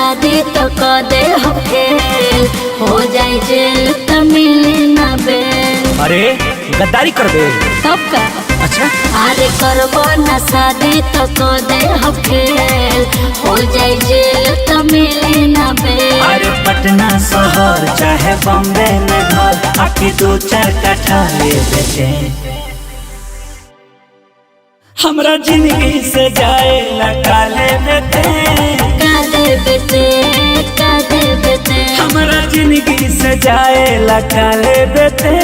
शादी तो कर दे हो फेल, हो जाए जेल तो मिले ना बेल। अरे गद्दारी कर दे तब का? अच्छा अरे करबो ना शादी तो कर दे हो फेल, हो जाए जेल तो मिले ना बेल। अरे पटना शहर चाहे बॉम्बे में घर, आके 2-4 कट्ठा ले देते। हमरा जिंदगी से जाए काले बेटे, काले बेटे, काले बेटे, हमरा जिंदगी से जाए काले बेटे।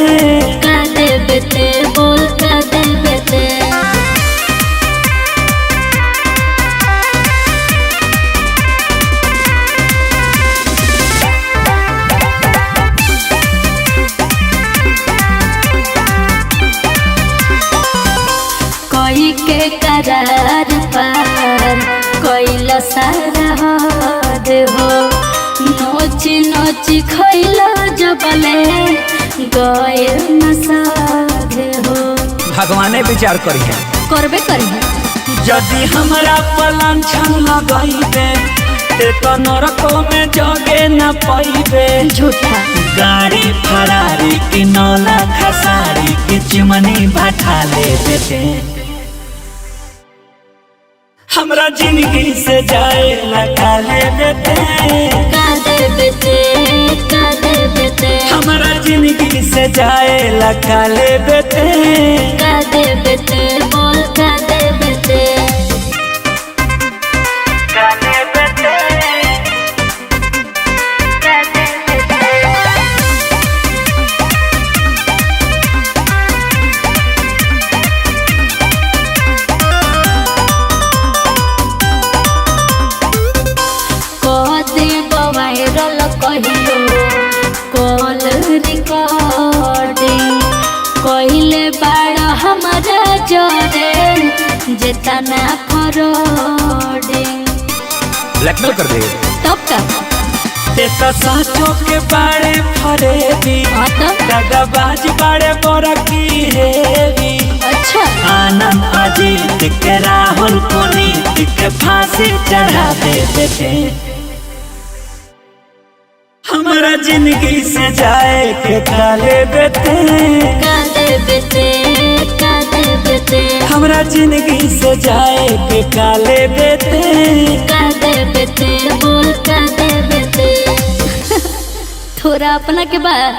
काले बेटे, बोल काले बेटे। कोई के करार पर कोई सारा हद हो, नोच नोच खैलो जबले गए नसाद हो। भगवाने विचार करिए करबे करिए यदि हमरा पलान छन लगइबे, तो नरको में जगे न पाइबे। झूठा गाड़ी फरारी की नौला खसारी की चिमनी भाठा ले देते। हमरा जिंदगी से जाए काले बेटे, काले बेटे, काले बेटे, हमरा जिंदगी से जाए काले बेटे। काले बेटे, बोल काले बेटे। काले बेटे, काले बेटे। वायरल कहियो कॉल रिकॉर्डिंग, कहिले बाड़ा हमारा जोरे जेतना फरोडिंग। ब्लैकमेल कर दे तब का? ते तो साचो के बाड़े फरेबी, दगाबाज बाड़े बोरा की हेवी। अच्छा आनंद अजीत के राहुल पुनीत के फांसी चढ़ा दे देते। हमारा जिंदगी से जाए के काले बेटे, काले बेटे, काले बेटे, हमारा जिंदगी से जाए के काले बेटे। काले बेटे, बोल काले बेटे। थोड़ा अपना के बाद